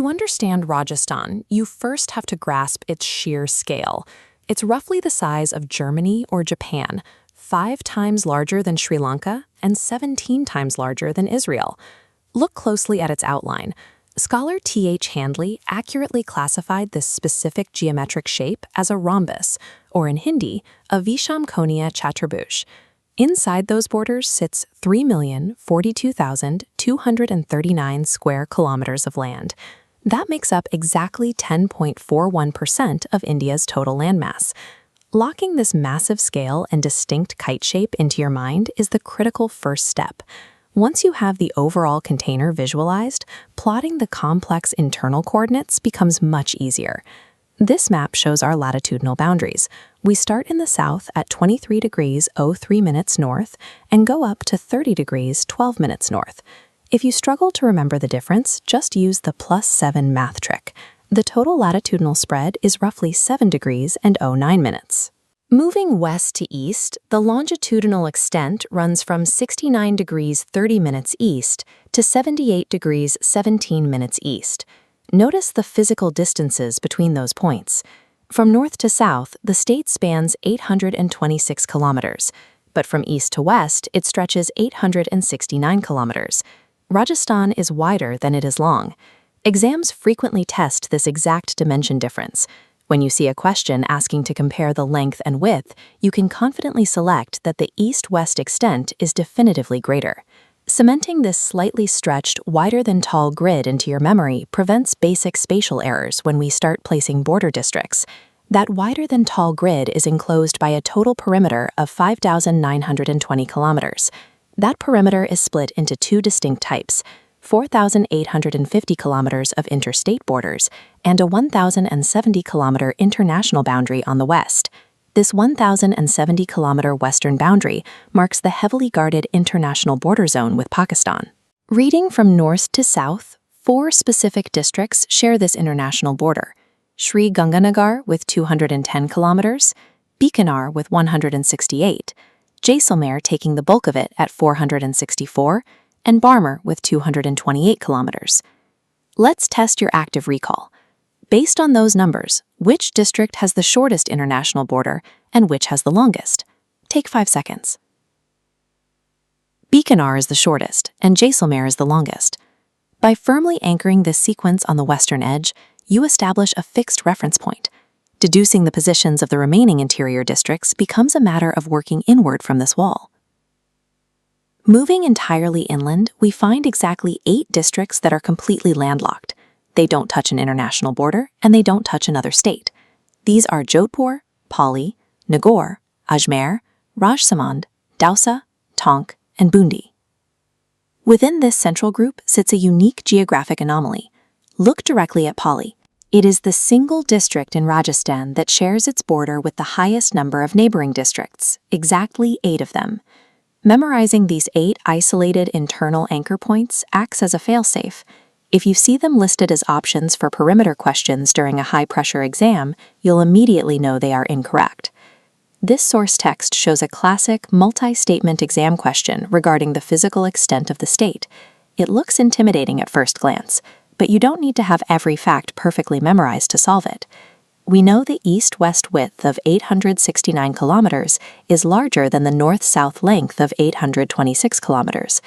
To understand Rajasthan, you first have to grasp its sheer scale. It's roughly the size of Germany or Japan, 5 times larger than Sri Lanka and 17 times larger than Israel. Look closely at its outline. Scholar T.H. Handley accurately classified this specific geometric shape as a rhombus, or in Hindi, a Vishamkonia Chaturbuj. Inside those borders sits 3,042,239 square kilometers of land. That makes up exactly 10.41% of India's total landmass. Locking this massive scale and distinct kite shape into your mind is the critical first step. Once you have the overall container visualized, plotting the complex internal coordinates becomes much easier. This map shows our latitudinal boundaries. We start in the south at 23 degrees 03 minutes north and go up to 30 degrees 12 minutes north. If you struggle to remember the difference, just use the +7 math trick. The total latitudinal spread is roughly 7 degrees and 09 minutes. Moving west to east, the longitudinal extent runs from 69 degrees 30 minutes east to 78 degrees 17 minutes east. Notice the physical distances between those points. From north to south, the state spans 826 kilometers, but from east to west, it stretches 869 kilometers. Rajasthan is wider than it is long. Exams frequently test this exact dimension difference. When you see a question asking to compare the length and width, you can confidently select that the east-west extent is definitively greater. Cementing this slightly stretched, wider-than-tall grid into your memory prevents basic spatial errors when we start placing border districts. That wider-than-tall grid is enclosed by a total perimeter of 5,920 kilometers. That perimeter is split into 2 distinct types: 4,850 kilometers of interstate borders and a 1,070-kilometer international boundary on the west. This 1,070-kilometer western boundary marks the heavily guarded international border zone with Pakistan. Reading from north to south, 4 specific districts share this international border: Sri Ganganagar with 210 kilometers, Bikaner with 168, Jaisalmer taking the bulk of it at 464, and Barmer with 228 kilometers. Let's test your active recall. Based on those numbers, which district has the shortest international border and which has the longest? Take 5 seconds. Bikaner is the shortest and Jaisalmer is the longest. By firmly anchoring this sequence on the western edge, you establish a fixed reference point. Deducing the positions of the remaining interior districts becomes a matter of working inward from this wall. Moving entirely inland, we find exactly 8 districts that are completely landlocked. They don't touch an international border, and they don't touch another state. These are Jodhpur, Pali, Nagaur, Ajmer, Rajsamand, Dausa, Tonk, and Bundi. Within this central group sits a unique geographic anomaly. Look directly at Pali. It is the single district in Rajasthan that shares its border with the highest number of neighboring districts, exactly 8 of them. Memorizing these 8 isolated internal anchor points acts as a failsafe. If you see them listed as options for perimeter questions during a high-pressure exam, you'll immediately know they are incorrect. This source text shows a classic multi-statement exam question regarding the physical extent of the state. It looks intimidating at first glance, but you don't need to have every fact perfectly memorized to solve it. We know the east-west width of 869 kilometers is larger than the north-south length of 826 kilometers.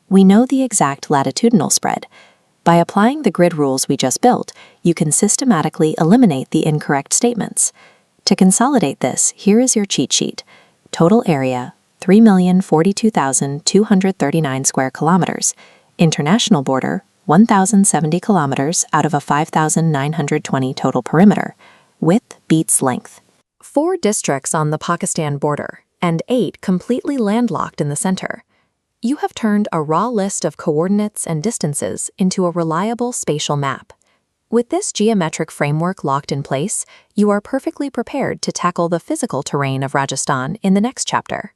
We know the exact latitudinal spread. By applying the grid rules we just built, you can systematically eliminate the incorrect statements. To consolidate this, here is your cheat sheet. Total area, 3,042,239 square kilometers. International border, 1,070 kilometers out of a 5,920 total perimeter. Width beats length. 4 districts on the Pakistan border, and 8 completely landlocked in the center. You have turned a raw list of coordinates and distances into a reliable spatial map. With this geometric framework locked in place, you are perfectly prepared to tackle the physical terrain of Rajasthan in the next chapter.